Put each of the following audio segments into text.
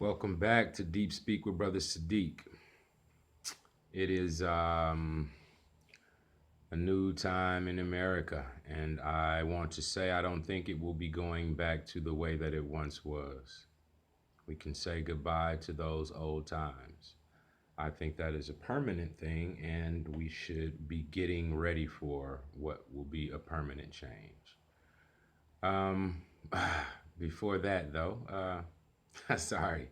Welcome back to Deep Speak with Brother Sadiq. It is a new time in America, and I want to say I don't think it will be going back to the way that it once was. We can say goodbye to those old times. I think that is a permanent thing, and we should be getting ready for what will be a permanent change. Um, Before that, though, sorry.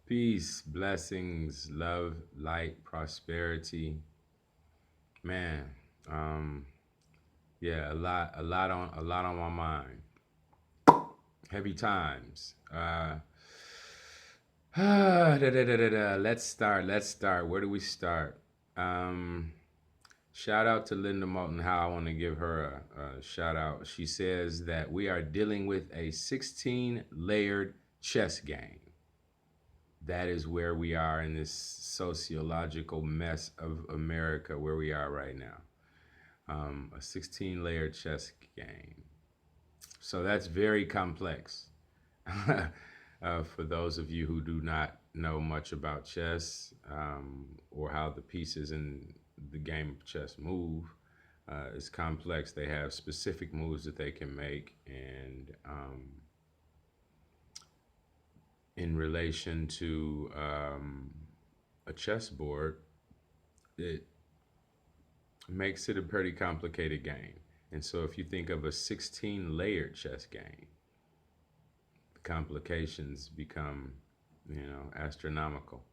Peace, blessings, love, light, prosperity. Man, um, yeah, a lot on my mind. Heavy times. Let's start. Let's start. Where do we start? Um, Shout out to Linda Moulton. How I want to give her a shout out. She says that we are dealing with a 16 layered chess game. That is where we are in this sociological mess of America, where we are right now. A 16 layer chess game. So that's very complex. For those of you who do not know much about chess or how the pieces in the game of chess move, it's complex. They have specific moves that they can make, and in relation to a chessboard, it makes it a pretty complicated game. And so if you think of a 16 layered chess game, the complications become, astronomical.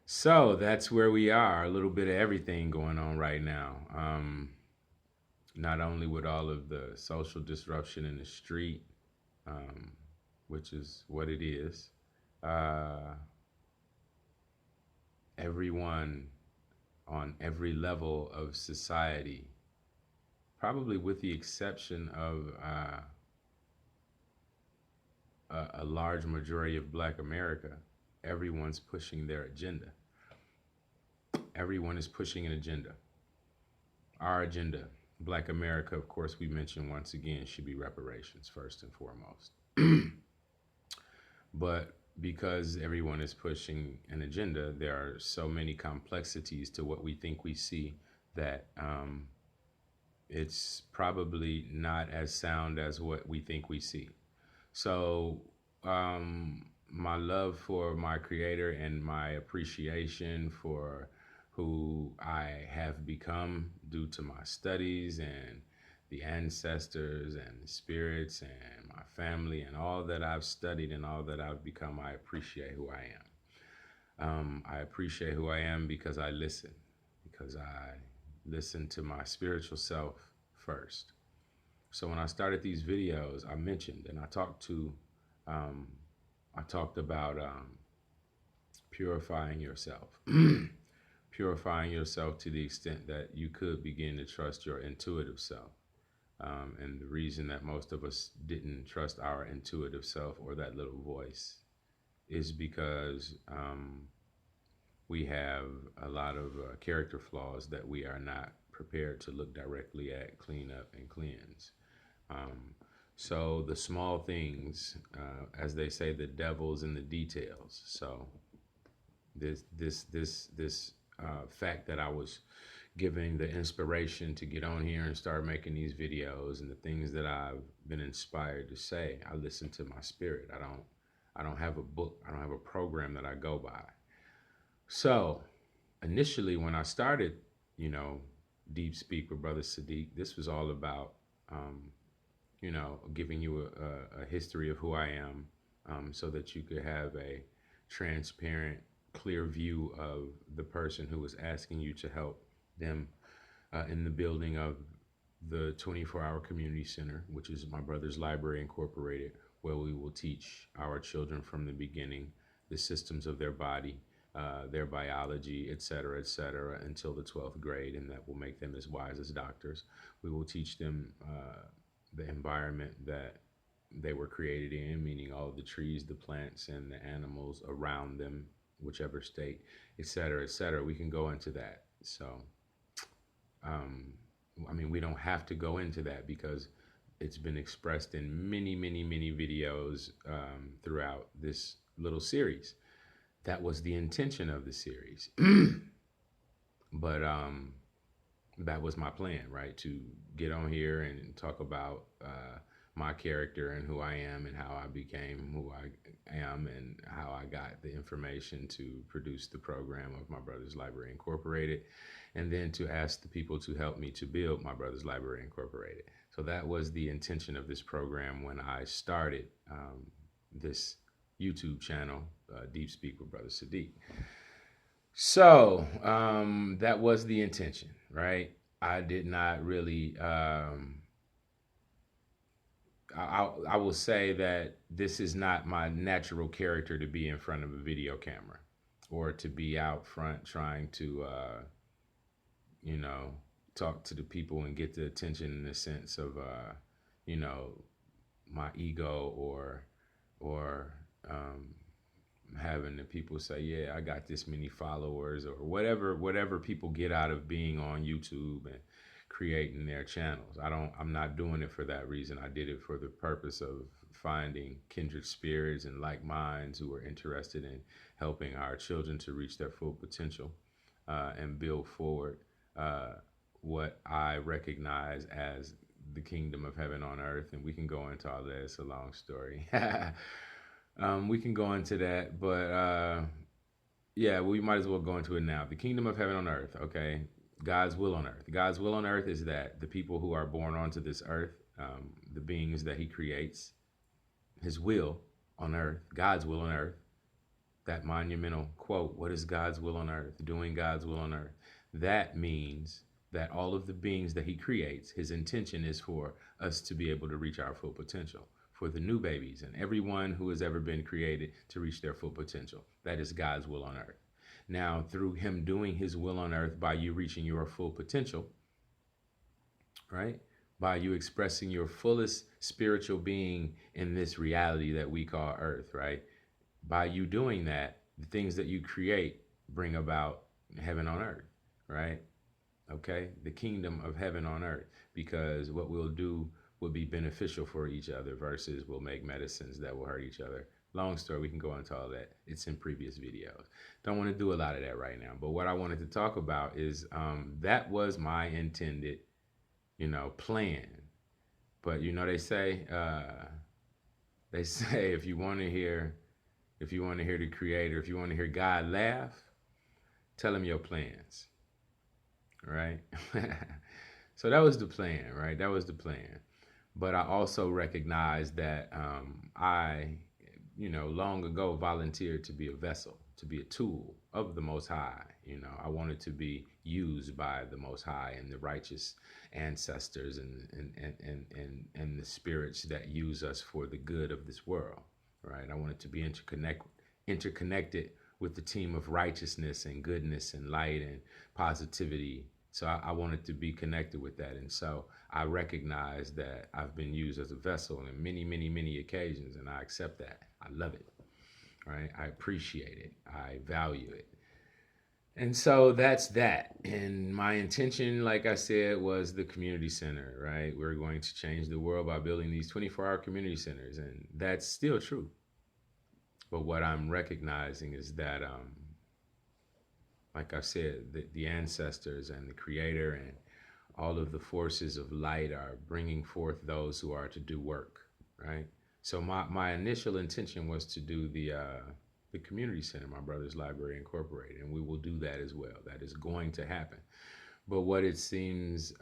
So that's where we are, a little bit of everything going on right now. Not only with all of the social disruption in the street, um, which is what it is, uh, everyone on every level of society, probably with the exception of a large majority of Black America, everyone's pushing their agenda. Everyone is pushing an agenda. Our agenda, Black America, of course, we mentioned once again, should be reparations first and foremost. But because everyone is pushing an agenda, there are so many complexities to what we think we see that it's probably not as sound as what we think we see. So, my love for my creator and my appreciation for who I have become due to my studies and the ancestors and the spirits and my family and all that I've studied and all that I've become, I appreciate who I am. I appreciate who I am because I listen to my spiritual self first. So when I started these videos, I mentioned and um, I talked about purifying yourself, purifying yourself to the extent that you could begin to trust your intuitive self. And the reason that most of us didn't trust our intuitive self or that little voice is because we have a lot of character flaws that we are not prepared to look directly at, clean up, and cleanse. Um, so the small things, as they say, the devil's in the details. So this fact that I was giving the inspiration to get on here and start making these videos and the things that I've been inspired to say, I listen to my spirit. I don't have a book. I don't have a program that I go by. So initially, when I started, you know, Deep Speak with Brother Sadiq, this was all about, giving you a history of who I am, so that you could have a transparent, clear view of the person who was asking you to help them in the building of the 24-hour community center, which is my brother's library incorporated, where we will teach our children from the beginning the systems of their body, their biology, et cetera, until the 12th grade, and that will make them as wise as doctors. We will teach them the environment that they were created in, meaning all of the trees, the plants, and the animals around them, whichever state, et cetera, et cetera. We can go into that. So, we don't have to go into that because it's been expressed in many, many, many videos throughout this little series. That was the intention of the series. But that was my plan, right? To get on here and talk about my character and who I am and how I became who I am and how I got the information to produce the program of My Brother's Library Incorporated, and then to ask the people to help me to build My Brother's Library Incorporated. So that was the intention of this program when I started this YouTube channel, Deep Speak with Brother Sadiq. So that was the intention, right? I did not really. I will say that this is not my natural character to be in front of a video camera or to be out front trying to, you know, talk to the people and get the attention in the sense of, you know, my ego or having the people say, yeah, I got this many followers or whatever people get out of being on YouTube and creating their channels. I'm not doing it for that reason. I did it for the purpose of finding kindred spirits and like minds who are interested in helping our children to reach their full potential and build forward what I recognize as the kingdom of heaven on earth. And we can go into all that. It's a long story. We can go into that, but yeah, we might as well go into it now. The kingdom of heaven on earth, okay? God's will on earth. God's will on earth is that the people who are born onto this earth, the beings that he creates, his will on earth, God's will on earth, that monumental quote, what is God's will on earth? Doing God's will on earth. That means that all of the beings that he creates, his intention is for us to be able to reach our full potential, for the new babies and everyone who has ever been created to reach their full potential. That is God's will on earth. Now, through him doing his will on earth by you reaching your full potential, right? By you expressing your fullest spiritual being in this reality that we call earth, right? By you doing that, the things that you create bring about heaven on earth, right? Okay? The kingdom of heaven on earth, because what we'll do will be beneficial for each other versus we'll make medicines that will hurt each other. Long story, we can go into all that. It's in previous videos. Don't want to do a lot of that right now. But what I wanted to talk about is that was my intended, plan. But they say if you want to hear the creator, if you want to hear God laugh, tell him your plans. Right? So that was the plan, right? That was the plan. But I also recognized that I, long ago volunteered to be a vessel, to be a tool of the Most High. I wanted to be used by the Most High and the righteous ancestors and the spirits that use us for the good of this world, right? I wanted to be interconnected with the team of righteousness and goodness and light and positivity. So I wanted to be connected with that. And so I recognize that I've been used as a vessel on many, many, many occasions, and I accept that. I love it, right? I appreciate it. I value it. And so that's that. And my intention, like I said, was the community center, right? We're going to change the world by building these 24-hour community centers. And that's still true. But what I'm recognizing is that like I said, the ancestors and the creator and all of the forces of light are bringing forth those who are to do work, right? So my initial intention was to do the community center, My Brother's Library Incorporated, and we will do that as well. That is going to happen. But what it seems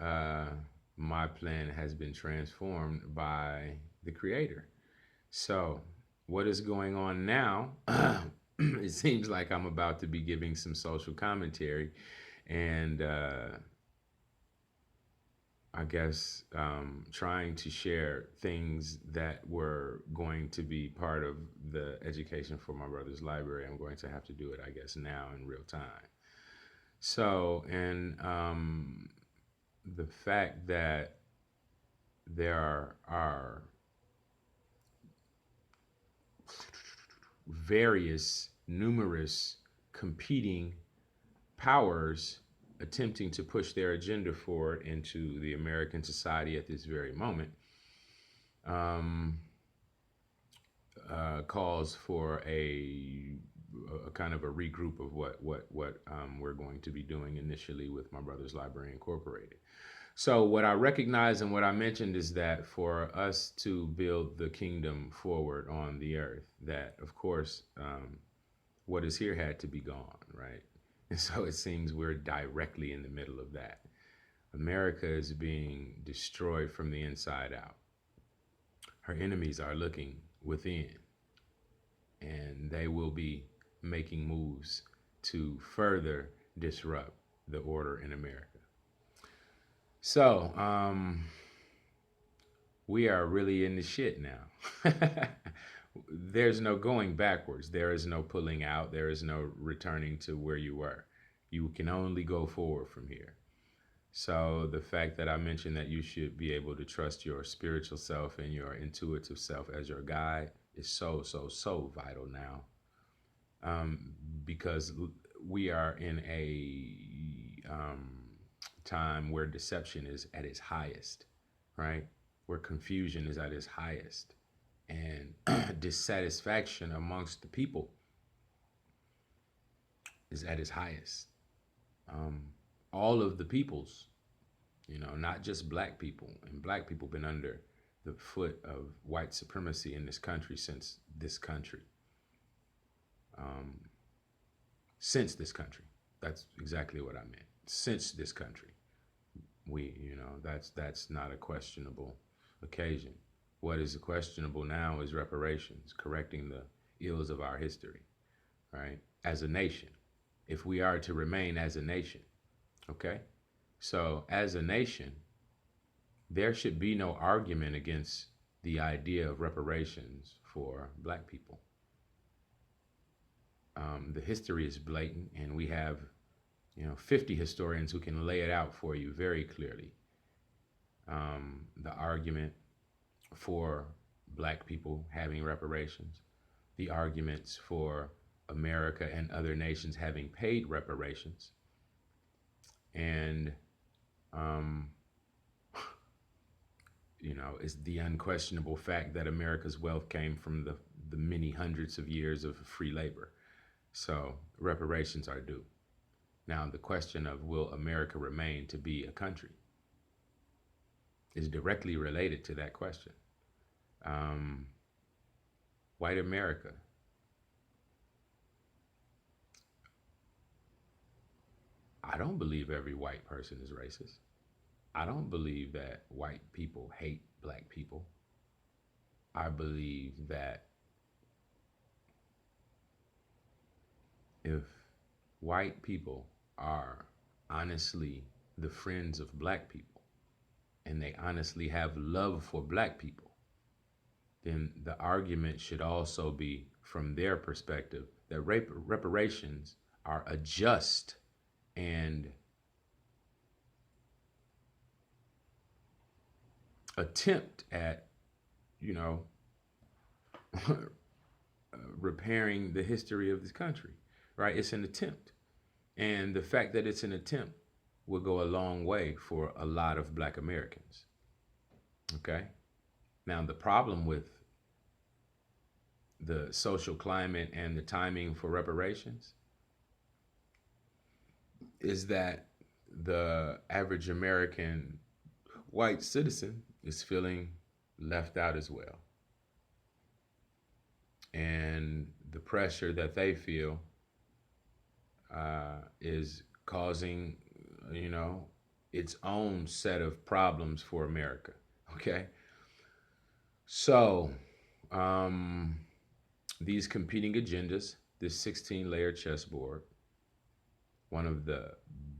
my plan has been transformed by the creator. So what is going on now? It seems like I'm about to be giving some social commentary and I guess trying to share things that were going to be part of the education for My Brother's Library. I'm going to have to do it, I guess, now in real time. So, and the fact that there are numerous competing powers attempting to push their agenda forward into the American society at this very moment. calls for a kind of a regroup of what we're going to be doing initially with My Brother's Library Incorporated. So what I recognize and what I mentioned is that for us to build the kingdom forward on the earth, that of course what is here had to be gone, right? And so it seems we're directly in the middle of that. America is being destroyed from the inside out. Her enemies are looking within, and they will be making moves to further disrupt the order in America. So, we are really in the shit now. There's no going backwards. There is no pulling out. There is no returning to where you were. You can only go forward from here. So the fact that I mentioned that you should be able to trust your spiritual self and your intuitive self as your guide is so, so, so vital now. Because we are in a time where deception is at its highest, right? Where confusion is at its highest, and dissatisfaction amongst the people is at its highest. All of the peoples, not just black people, and black people been under the foot of white supremacy in this country since this country. Since this country, that's exactly what I meant. Since this country, that's not a questionable occasion. What is questionable now is reparations, correcting the ills of our history, right? As a nation, if we are to remain as a nation, okay? So as a nation, there should be no argument against the idea of reparations for black people. The history is blatant, and we have 50 historians who can lay it out for you very clearly. The argument for black people having reparations, the arguments for America and other nations having paid reparations, and it's the unquestionable fact that America's wealth came from the many hundreds of years of free labor. So reparations are due. Now, the question of will America remain to be a country is directly related to that question. White America. I don't believe every white person is racist. I don't believe that white people hate black people. I believe that if white people are honestly the friends of black people, and they honestly have love for black people, then the argument should also be from their perspective that reparations are a just and attempt at, repairing the history of this country, right? It's an attempt. And the fact that it's an attempt will go a long way for a lot of black Americans. Okay? Now, the problem with the social climate and the timing for reparations is that the average American white citizen is feeling left out as well. And the pressure that they feel is causing, its own set of problems for America. Okay? So, these competing agendas, this 16-layer chessboard, one of the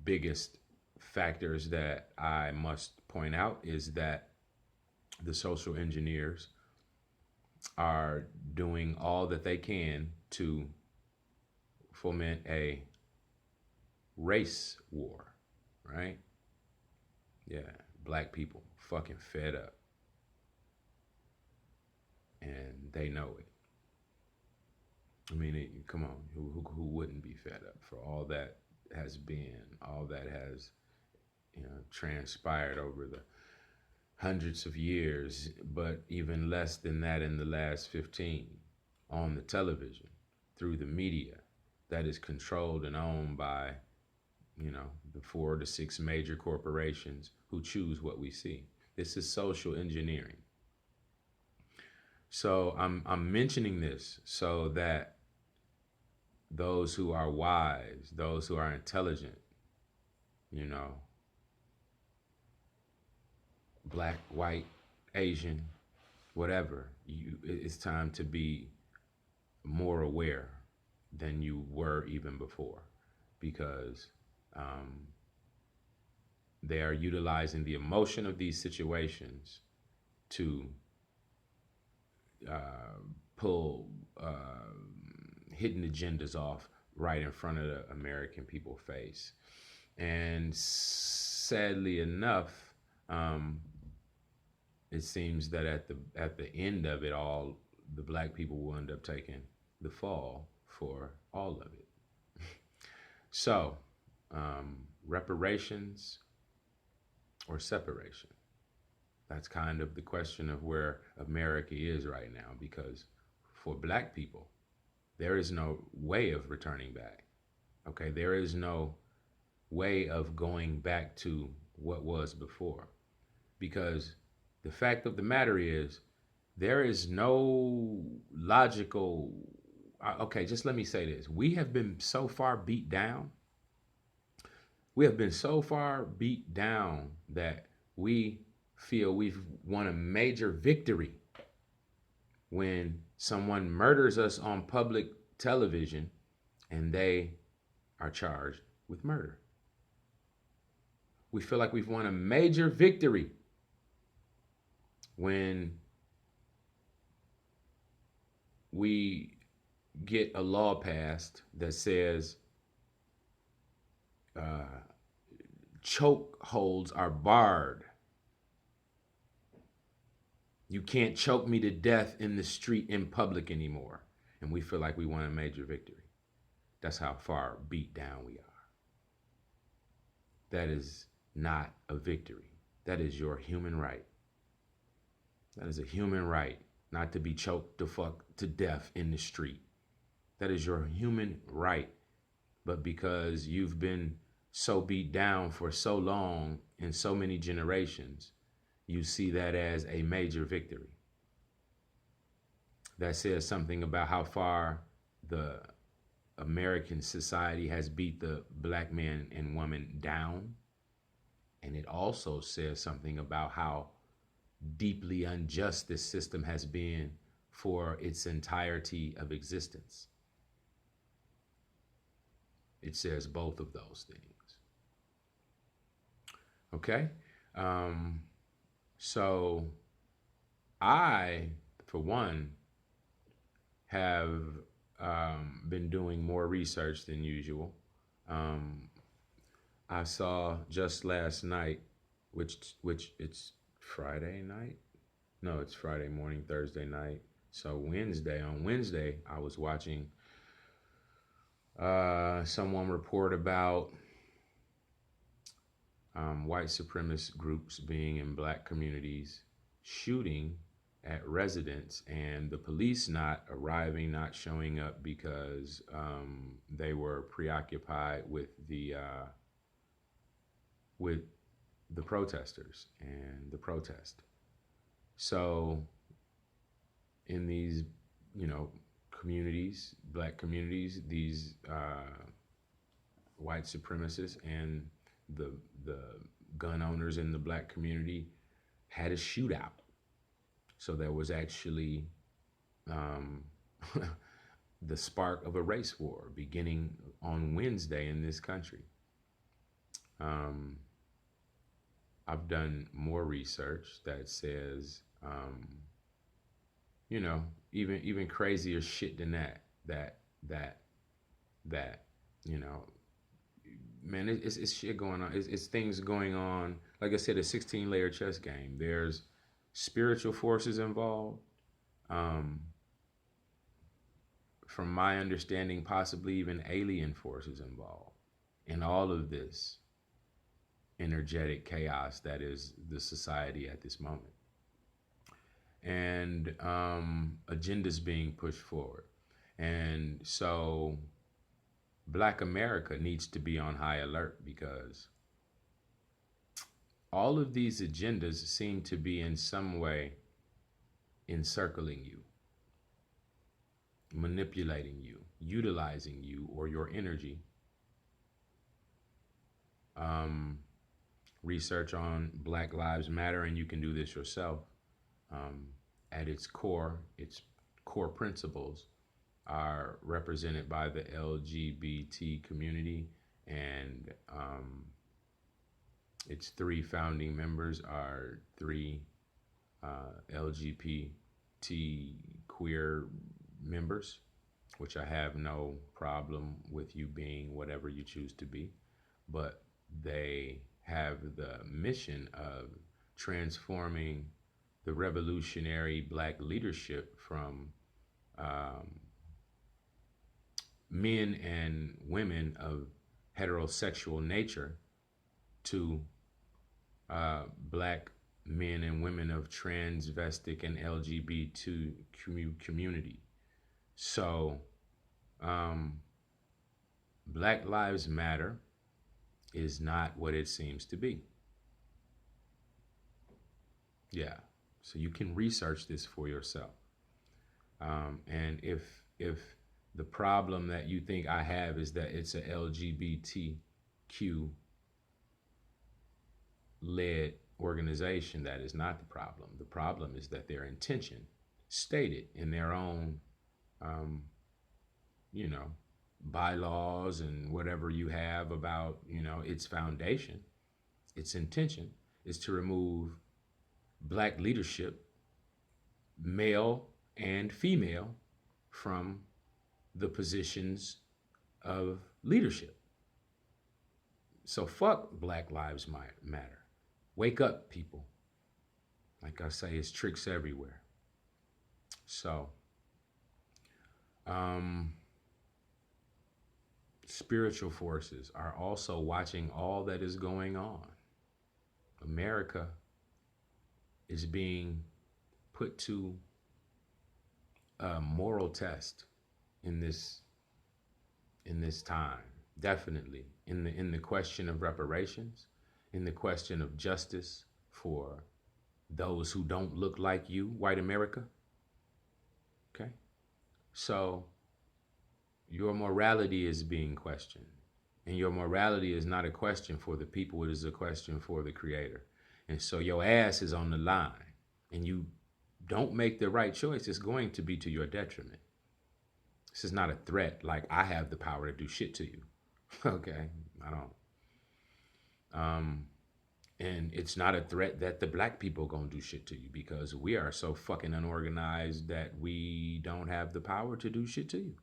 biggest factors that I must point out is that the social engineers are doing all that they can to foment a race war, right? Yeah, black people fucking fed up. And they know it. I mean, come on, who wouldn't be fed up for all that has been, all that has, transpired over the hundreds of years, but even less than that in the last 15. on the television, through the media that is controlled and owned by, the 4 to 6 major corporations who choose what we see. This is social engineering. So I'm mentioning this so that those who are wise, those who are intelligent, black, white, Asian, whatever, it's time to be more aware than you were even before, because they are utilizing the emotion of these situations to pull hidden agendas off right in front of the American people face. And sadly enough, it seems that at the end of it all, the black people will end up taking the fall for all of it. So, reparations or separation? That's kind of the question of where America is right now, because for black people, there is no way of returning back. Okay, there is no way of going back to what was before, because the fact of the matter is there is no logical. Okay, just let me say this: we have been so far beat down. We have been so far beat down that we feel we've won a major victory when someone murders us on public television and they are charged with murder. We feel like we've won a major victory when we get a law passed that says choke holds are barred. You can't choke me to death in the street in public anymore. And we feel like we won a major victory. That's how far beat down we are. That is not a victory. That is your human right. That is a human right not to be choked the fuck to death in the street. That is your human right. But because you've been so beat down for so long in so many generations, you see that as a major victory. That says something about how far the American society has beat the black man and woman down. And it also says something about how deeply unjust this system has been for its entirety of existence. It says both of those things. Okay? So I, for one, have been doing more research than usual. I saw just last night, which it's Friday night? No, it's Friday morning, Thursday night. So on Wednesday, I was watching someone report about white supremacist groups being in black communities, shooting at residents, and the police not arriving, not showing up because they were preoccupied with the protesters and the protest. So in these, communities, black communities, these white supremacists and the gun owners in the black community had a shootout. So there was actually the spark of a race war beginning on Wednesday in this country. I've done more research that says, even crazier shit than that, man, it's shit going on. It's things going on. Like I said, a 16-layer chess game. There's spiritual forces involved. From my understanding, possibly even alien forces involved in all of this energetic chaos that is the society at this moment. and agendas being pushed forward. And so Black America needs to be on high alert because all of these agendas seem to be in some way encircling you, manipulating you, utilizing you or your energy. Um, Research on Black Lives Matter, and you can do this yourself. Um, at its core principles are represented by the LGBT community, and its three founding members are three LGBT queer members, which I have no problem with you being whatever you choose to be, but they have the mission of transforming the revolutionary Black leadership from um, men and women of heterosexual nature to Black men and women of transvestic and LGBT community. So, um, Black Lives Matter is not what it seems to be. Yeah. So you can research this for yourself. And if the problem that you think I have is that it's a LGBTQ led organization, that is not the problem. The problem is that their intention, stated in their own, um, you know, bylaws and whatever you have about, its foundation, its intention is to remove Black leadership, male and female, from the positions of leadership. So fuck Black Lives Matter. Wake up, people. Like I say, it's tricks everywhere. So, spiritual forces are also watching all that is going on. America is being put to a moral test in this time. Definitely in the question of reparations, in the question of justice for those who don't look like you, white America. Okay? So your morality is being questioned. And your morality is not a question for the people, it is a question for the Creator. And so your ass is on the line, and you don't make the right choice, it's going to be to your detriment. This is not a threat like I have the power to do shit to you. Okay? I don't. And it's not a threat that the Black people gonna do shit to you, because we are so fucking unorganized that we don't have the power to do shit to you.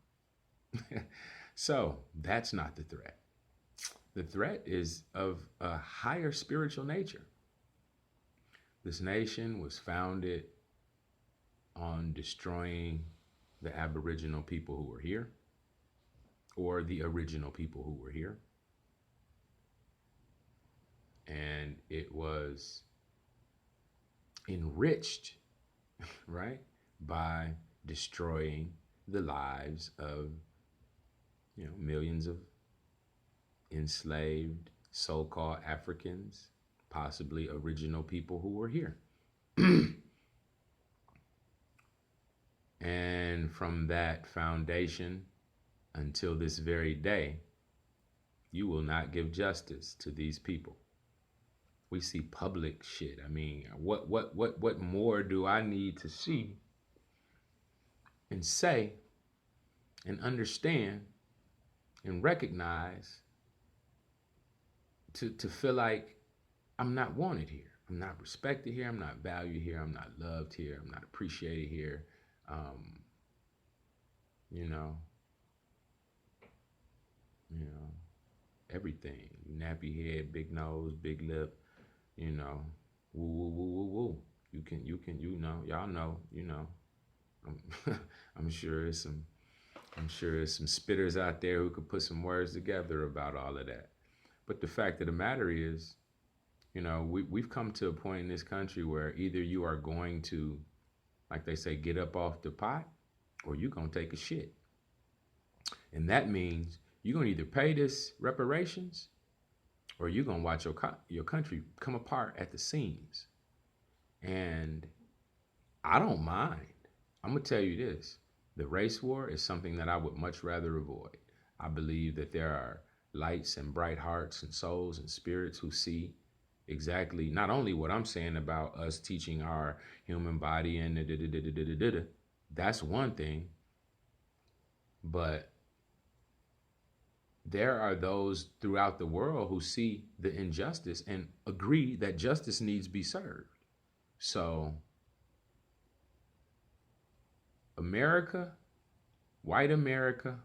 So that's not the threat. The threat is of a higher spiritual nature. This nation was founded on destroying the Aboriginal people who were here, or the original people who were here. And it was enriched, right, by destroying the lives of, millions of enslaved so-called Africans, possibly original people who were here. And from that foundation until this very day, you will not give justice to these people. We see public shit. I mean, what more do I need to see and say and understand and recognize to feel like I'm not wanted here? I'm not respected here. I'm not valued here. I'm not loved here. I'm not appreciated here. You know, everything. Nappy head, big nose, big lip, woo, woo, woo, woo, woo. Y'all know, I'm sure it's some spitters out there who could put some words together about all of that. But the fact of the matter is, we've come to a point in this country where either you are going to Like they say, get up off the pot or you going to take a shit. And that means you're going to either pay this reparations or you're going to watch your country come apart at the seams. And I don't mind. I'm going to tell you this. The race war is something that I would much rather avoid. I believe that there are lights and bright hearts and souls and spirits who see exactly not only what I'm saying about us teaching our human body and that's one thing, but there are those throughout the world who see the injustice and agree that justice needs to be served. So America, white America,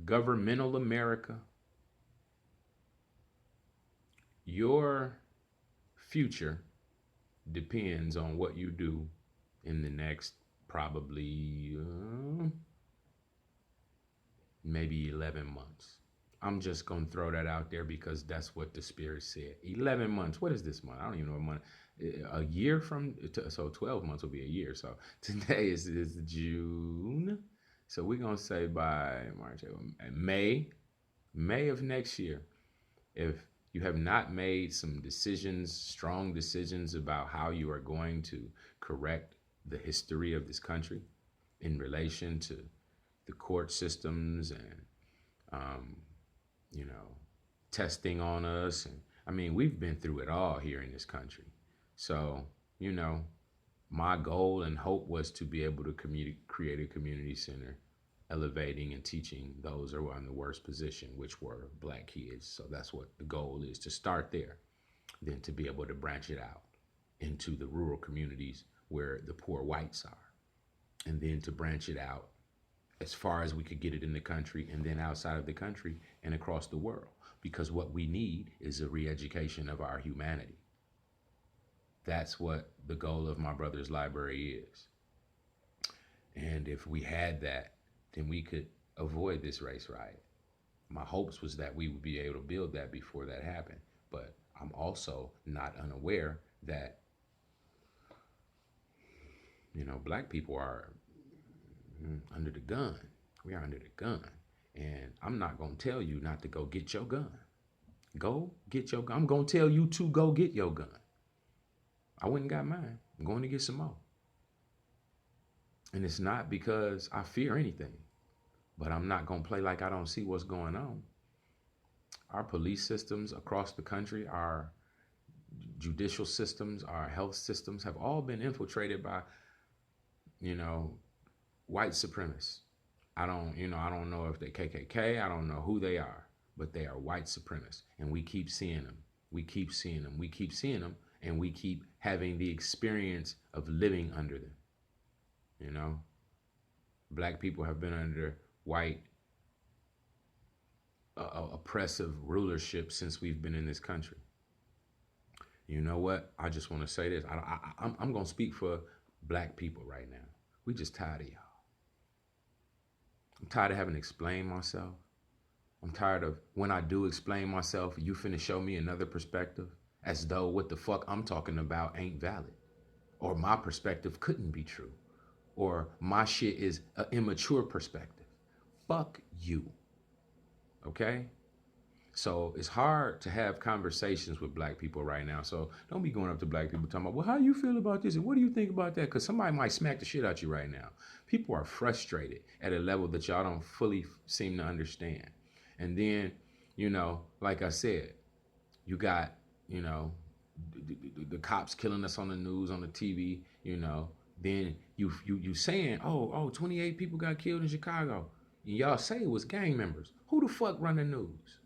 governmental America, your future depends on what you do in the next probably maybe 11 months. I'm just going to throw that out there because that's what the Spirit said. 11 months. What is this month? I don't even know what month. A year from, so 12 months will be a year. So today is June. So we're going to say by March, May of next year, if you have not made some decisions, strong decisions about how you are going to correct the history of this country in relation to the court systems and, testing on us. And I mean, we've been through it all here in this country. So, my goal and hope was to be able to create a community center, elevating and teaching those who are in the worst position, which were Black kids. So that's what the goal is, to start there, then to be able to branch it out into the rural communities where the poor whites are, and then to branch it out as far as we could get it in the country and then outside of the country and across the world. Because what we need is a re-education of our humanity. That's what the goal of my brother's library is. And if we had that, then we could avoid this race riot. My hopes was that we would be able to build that before that happened. But I'm also not unaware that, Black people are under the gun. We are under the gun. And I'm not going to tell you not to go get your gun. Go get your gun. I'm going to tell you to go get your gun. I went and got mine. I'm going to get some more. And it's not because I fear anything, but I'm not going to play like I don't see what's going on. Our police systems across the country, our judicial systems, our health systems have all been infiltrated by, white supremacists. I don't know if they KKK. I don't know who they are, but they are white supremacists. And we keep seeing them. We keep seeing them. We keep seeing them. And we keep having the experience of living under them. Black people have been under white oppressive rulership since we've been in this country. You know what? I just want to say this. I'm going to speak for Black people right now. We just tired of y'all. I'm tired of having to explain myself. I'm tired of when I do explain myself, you finna show me another perspective as though what the fuck I'm talking about ain't valid, or my perspective couldn't be true, or my shit is an immature perspective. Fuck you. Okay? So it's hard to have conversations with Black people right now. So don't be going up to Black people talking about, well, how you feel about this? And what do you think about that? Because somebody might smack the shit out you right now. People are frustrated at a level that y'all don't fully seem to understand. And then, like I said, you got, the cops killing us on the news, on the TV, then you saying, 28 people got killed in Chicago. And y'all say it was gang members. Who the fuck run the news?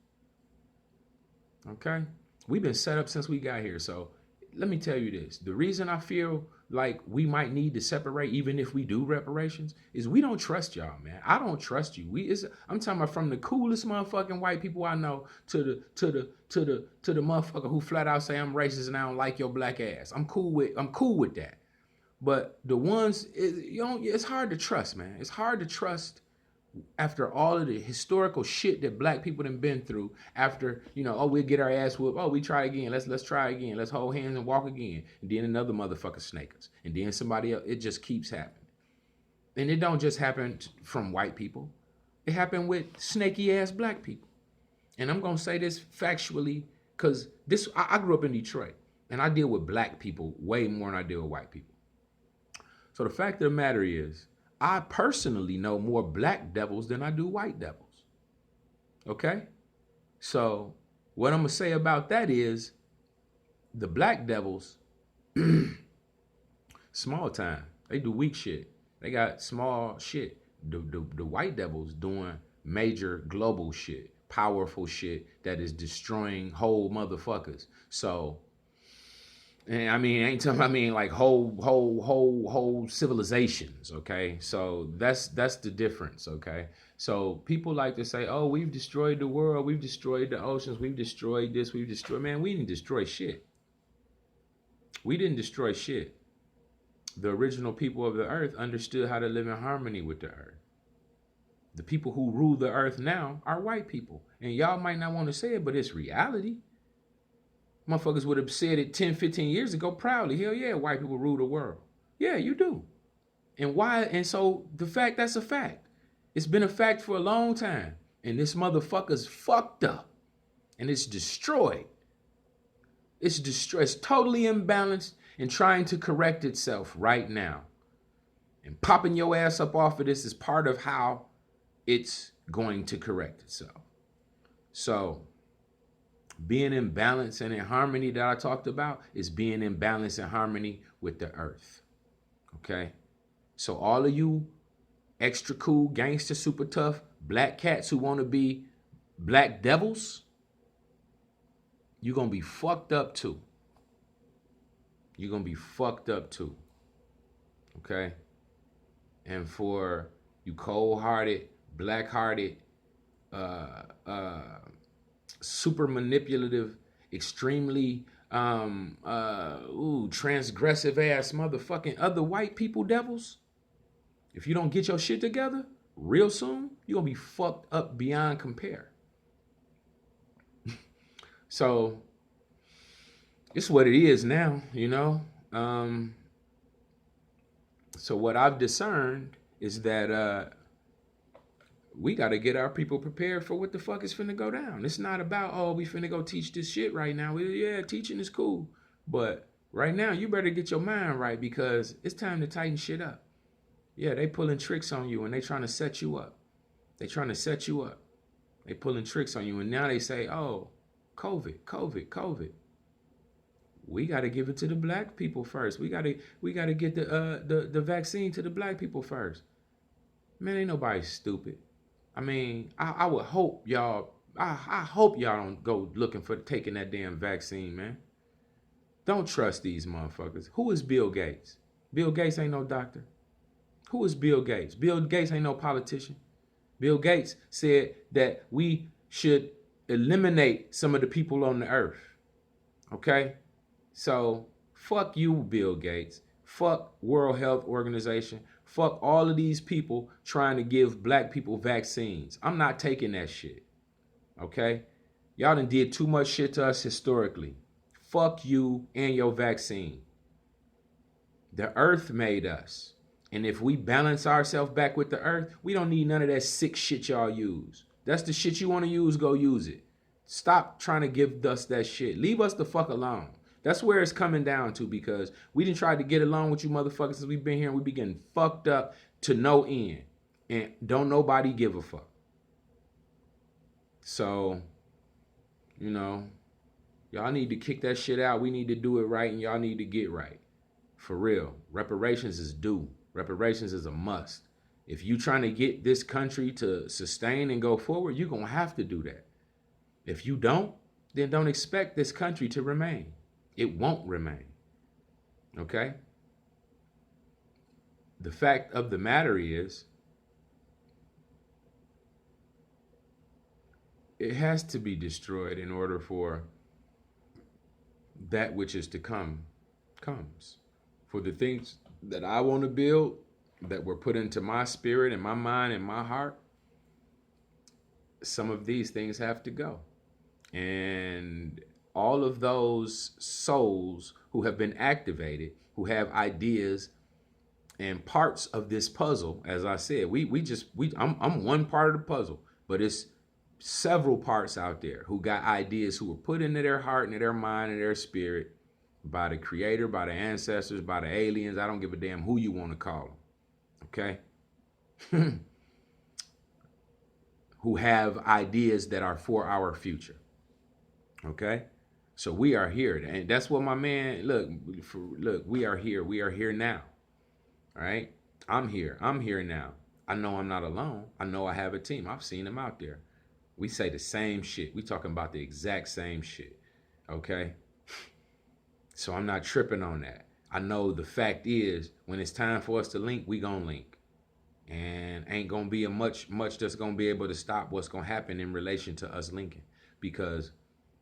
Okay? We've been set up since we got here. So let me tell you this. The reason I feel like we might need to separate, even if we do reparations, is we don't trust y'all, man. I don't trust you. I'm talking about from the coolest motherfucking white people I know to the motherfucker who flat out say I'm racist and I don't like your black ass. I'm cool with that. But the ones, it's hard to trust, man. It's hard to trust After all of the historical shit that black people done been through, after, oh, we'll get our ass whooped. Oh, we try again. Let's try again. Let's hold hands and walk again. And then another motherfucker snake us. And then somebody else. It just keeps happening. And it don't just happen from white people. It happened with snaky ass black people. And I'm gonna say this factually, because I grew up in Detroit and I deal with black people way more than I deal with white people. So the fact of the matter is, I personally know more black devils than I do white devils. Okay? So what I'm gonna say about that is the black devils, small time. They do weak shit. They got small shit. The white devils doing major global shit, powerful shit that is destroying whole motherfuckers. So, and I mean like whole civilizations, okay? So that's the difference, okay? So people like to say, oh, we've destroyed the world, we've destroyed the oceans, we've destroyed this, we've destroyed, man, we didn't destroy shit. We didn't destroy shit. The original people of the earth understood how to live in harmony with the earth. The people who rule the earth now are white people. And y'all might not want to say it, but it's reality. Motherfuckers would have said it 10, 15 years ago proudly. Hell yeah, white people rule the world. Yeah, you do. And why? And so that's a fact. It's been a fact for a long time. And this motherfucker's fucked up. And it's destroyed. It's destroyed. It's totally imbalanced and trying to correct itself right now. And popping your ass up off of this is part of how it's going to correct itself. So being in balance and in harmony that I talked about is being in balance and harmony with the earth. Okay? So all of you extra cool, gangster, super tough, black cats who want to be black devils, you're going to be fucked up too. You're going to be fucked up too. Okay? And for you cold-hearted, black-hearted, super manipulative, extremely transgressive ass motherfucking other white people devils, if you don't get your shit together real soon, you're gonna be fucked up beyond compare. So it's what it is now, so what I've discerned is that we got to get our people prepared for what the fuck is finna go down. It's not about, oh, we finna go teach this shit right now. Yeah, teaching is cool. But right now, you better get your mind right because it's time to tighten shit up. Yeah, they pulling tricks on you and they trying to set you up. They trying to set you up. They pulling tricks on you. And now they say, oh, COVID. We got to give it to the black people first. We got to get the vaccine to the black people first. Man, ain't nobody stupid. I would hope y'all, I hope y'all don't go looking for taking that damn vaccine, man. Don't trust these motherfuckers. Who is Bill Gates? Bill Gates ain't no doctor. Who is Bill Gates? Bill Gates ain't no politician. Bill Gates said that we should eliminate some of the people on the earth. Okay? So, fuck you, Bill Gates. Fuck World Health Organization. Fuck all of these people trying to give black people vaccines. I'm not taking that shit. Okay? Y'all done did too much shit to us historically. Fuck you and your vaccine. The earth made us. And if we balance ourselves back with the earth, we don't need none of that sick shit y'all use. That's the shit you want to use, go use it. Stop trying to give us that shit. Leave us the fuck alone. That's where it's coming down to because we didn't try to get along with you motherfuckers since we've been here and we be getting fucked up to no end. And don't nobody give a fuck. So, y'all need to kick that shit out. We need to do it right and y'all need to get right. For real. Reparations is due. Reparations is a must. If you trying to get this country to sustain and go forward, you're going to have to do that. If you don't, then don't expect this country to remain. It won't remain. Okay? The fact of the matter is, it has to be destroyed in order for that which is to come comes. For the things that I want to build, that were put into my spirit and my mind and my heart, some of these things have to go. And all of those souls who have been activated, who have ideas and parts of this puzzle, as I said, I'm one part of the puzzle, but it's several parts out there who got ideas who were put into their heart and their mind and their spirit by the creator, by the ancestors, by the aliens. I don't give a damn who you want to call them. Okay? Who have ideas that are for our future. Okay? So we are here. And that's what my man, look, we are here. We are here now. All right? I'm here. I'm here now. I know I'm not alone. I know I have a team. I've seen them out there. We say the same shit. We talking about the exact same shit. Okay? So I'm not tripping on that. I know the fact is, when it's time for us to link, we gonna link. And ain't gonna be a much that's gonna be able to stop what's gonna happen in relation to us linking. Because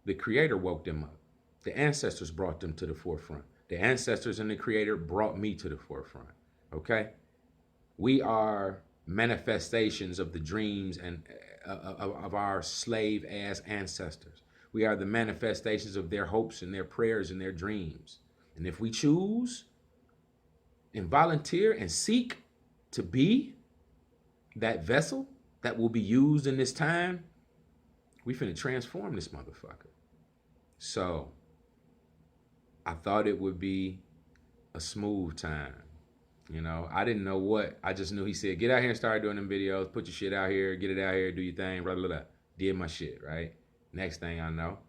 the creator woke them up. The ancestors brought them to the forefront. The ancestors and the creator brought me to the forefront. Okay? We are manifestations of the dreams and of our slave ass ancestors. We are the manifestations of their hopes and their prayers and their dreams. And if we choose and volunteer and seek to be that vessel that will be used in this time, we finna transform this motherfucker. So I thought it would be a smooth time. You know, I didn't know what. I just knew he said, get out here and start doing them videos. Put your shit out here. Get it out here. Do your thing. Blah, blah, blah. Did my shit, right? Next thing I know,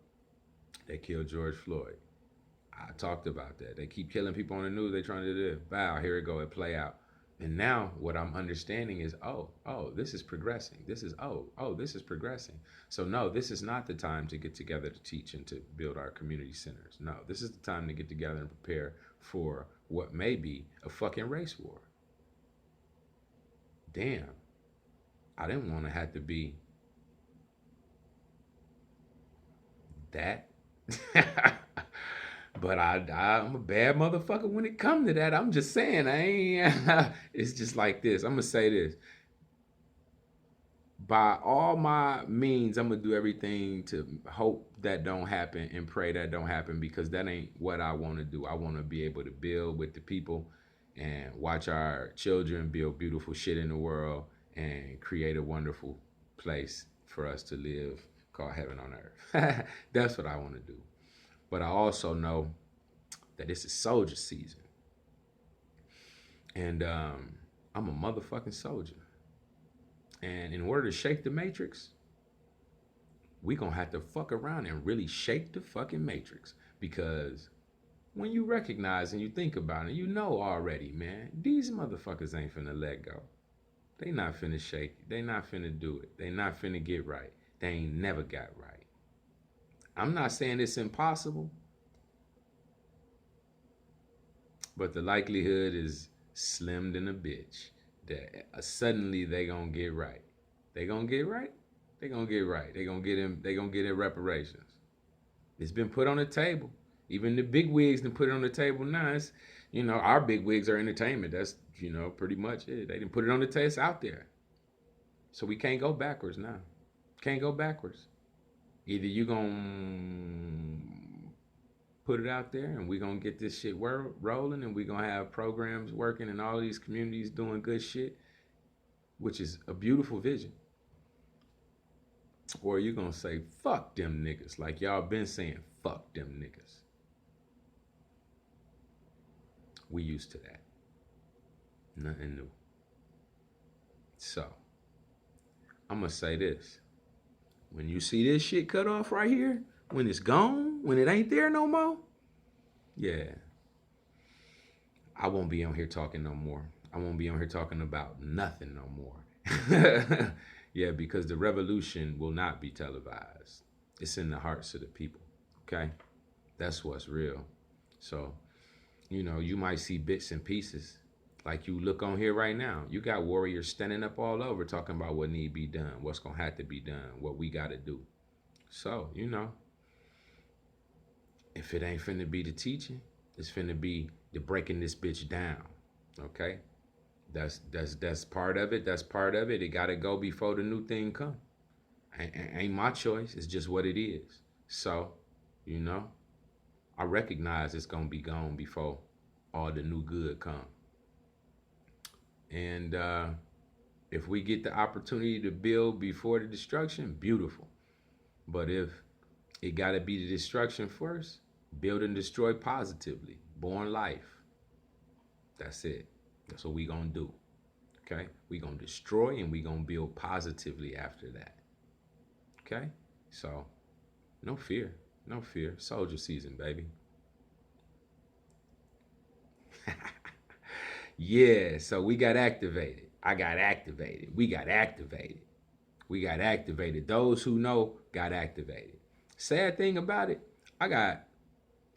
they killed George Floyd. I talked about that. They keep killing people on the news. They trying to do it. Wow, here it go. It play out. And now what I'm understanding is, oh, this is progressing. This is, this is progressing. So no, this is not the time to get together to teach and to build our community centers. No, this is the time to get together and prepare for what may be a fucking race war. Damn. I didn't want to have to be that. But I'm a bad motherfucker when it comes to that. I'm just saying, I ain't. It's just like this. I'm going to say this. By all my means, I'm going to do everything to hope that don't happen and pray that don't happen, because that ain't what I want to do. I want to be able to build with the people and watch our children build beautiful shit in the world and create a wonderful place for us to live called heaven on earth. That's what I want to do. But I also know that this is soldier season. And I'm a motherfucking soldier. And in order to shake the matrix, we gonna have to fuck around and really shake the fucking matrix. Because when you recognize and you think about it, you know already, man, these motherfuckers ain't finna let go. They not finna shake it. They not finna do it. They not finna get right. They ain't never got right. I'm not saying it's impossible, but the likelihood is slim than a bitch that suddenly they gonna get right. They gonna get right. They gonna get right. They gonna get in. They gonna get in reparations. It's been put on the table. Even the big wigs done put it on the table now. It's, our big wigs are entertainment. That's pretty much it. They didn't put it on the table. It's out there. So we can't go backwards now. Can't go backwards. Either you gonna put it out there and we gonna get this shit rolling and we gonna have programs working in all these communities doing good shit, which is a beautiful vision. Or you gonna say, fuck them niggas, like y'all been saying, fuck them niggas. We used to that. Nothing new. So, I'm gonna say this. When you see this shit cut off right here, when it's gone, when it ain't there no more, yeah, I won't be on here talking no more. I won't be on here talking about nothing no more. Yeah, because the revolution will not be televised. It's in the hearts of the people, okay? That's what's real. So, you might see bits and pieces. Like you look on here right now, you got warriors standing up all over talking about what need to be done, what's going to have to be done, what we got to do. So, if it ain't finna be the teaching, it's finna be the breaking this bitch down, okay? That's part of it. That's part of it. It got to go before the new thing come. Ain't my choice. It's just what it is. So, you know, I recognize it's gonna be gone before all the new good come. And if we get the opportunity to build before the destruction, beautiful. But if it gotta be the destruction first, build and destroy positively. Born life. That's it. That's what we gonna do. Okay? We gonna destroy and we gonna build positively after that. Okay? So, no fear. No fear. Soldier season, baby. Yeah, so we got activated. I got activated. We got activated. We got activated. Those who know got activated. Sad thing about it, I got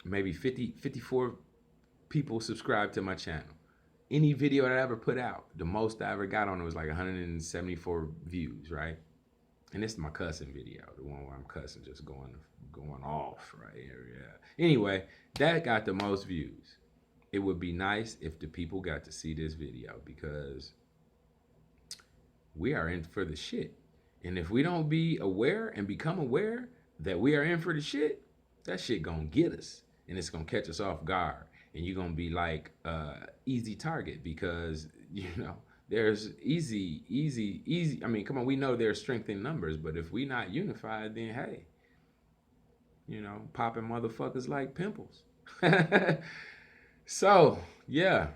maybe 50, 54 people subscribed to my channel. Any video that I ever put out, the most I ever got on it was like 174 views, right? And this is my cussing video, the one where I'm cussing, just going off right here. Yeah. Anyway, that got the most views. It would be nice if the people got to see this video because we are in for the shit. And if we don't be aware and become aware that we are in for the shit, that shit gonna get us. And it's gonna catch us off guard. And you're gonna be like easy target because, you know, there's easy. I mean, come on, we know there's strength in numbers, but if we not unified, then hey, you know, popping motherfuckers like pimples. So, yeah,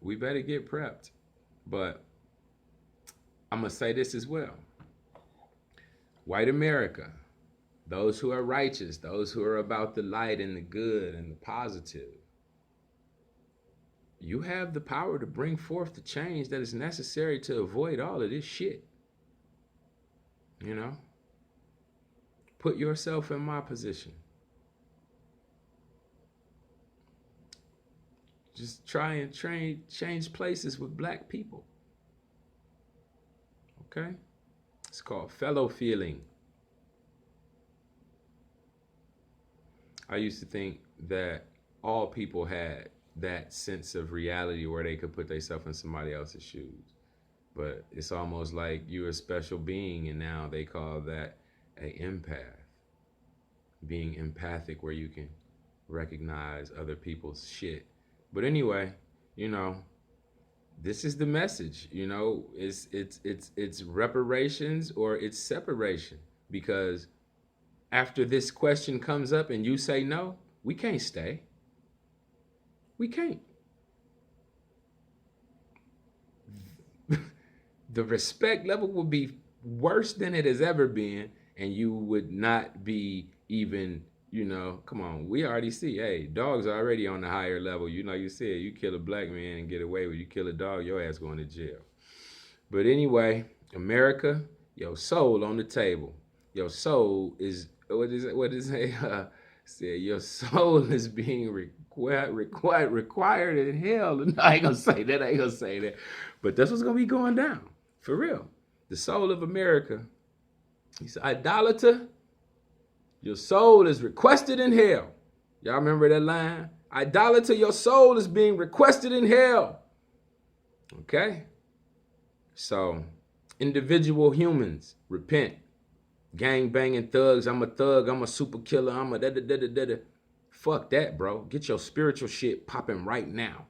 we better get prepped. But I'm going to say this as well. White America, those who are righteous, those who are about the light and the good and the positive, you have the power to bring forth the change that is necessary to avoid all of this shit. You know? Put yourself in my position. Just try and change places with black people. Okay? It's called fellow feeling. I used to think that all people had that sense of reality where they could put themselves in somebody else's shoes. But it's almost like you're a special being, and now they call that an empath. Being empathic where you can recognize other people's shit. But anyway, you know, this is the message. You know, it's reparations or it's separation. Because after this question comes up and you say no, we can't stay. We can't. The respect level will be worse than it has ever been, and you would not be even, you know, come on, we already see, hey, dogs are already on the higher level. You know, you said you kill a black man and get away with it. You kill a dog, your ass going to jail. But anyway, America, your soul on the table. Your soul is, what is it? Said your soul is being required in hell. No, I ain't gonna say that. But that's what's gonna be going down. For real. The soul of America. He said, idolater, your soul is requested in hell. Y'all remember that line? Idolater, your soul is being requested in hell. Okay? So, individual humans, repent. Gang banging thugs, I'm a thug, I'm a super killer, I'm a da-da-da-da-da. Fuck that, bro. Get your spiritual shit popping right now.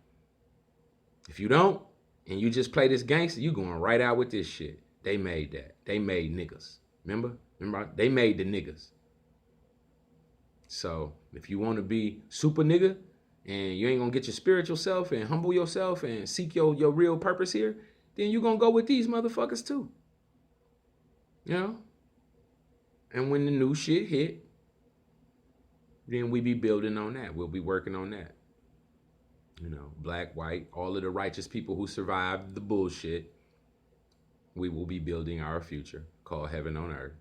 If you don't, and you just play this gangster, you going right out with this shit. They made that. They made niggas. Remember? They made the niggas. So if you want to be super nigga and you ain't gonna get your spiritual self and humble yourself and seek your real purpose here, then you gonna go with these motherfuckers too. You know? And when the new shit hit, then we be building on that. We'll be working on that. You know, black, white, all of the righteous people who survived the bullshit, we will be building our future called Heaven on Earth.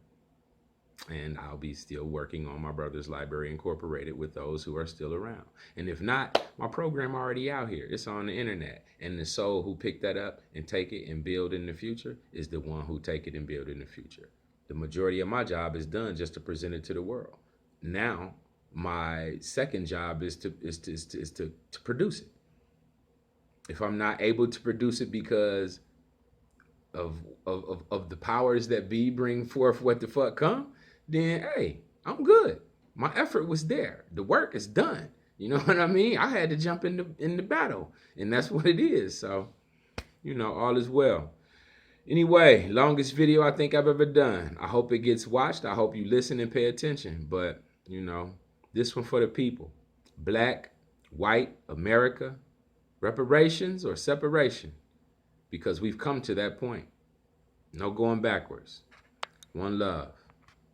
And I'll be still working on my brother's library incorporated with those who are still around. And if not, my program already out here. It's on the internet. And the soul who picked that up and take it and build in the future is the one who take it and build in the future. The majority of my job is done just to present it to the world. Now, my second job is to produce it. If I'm not able to produce it because of of the powers that be bring forth what the fuck come, then hey, I'm good. My effort was there. The work is done. You know what I mean? I had to jump in the battle, and that's what it is. So, all is well. Anyway, longest video I think I've ever done. I hope it gets watched. I hope you listen and pay attention. But, this one for the people. Black, white, America, reparations or separation. Because we've come to that point. No going backwards. One love.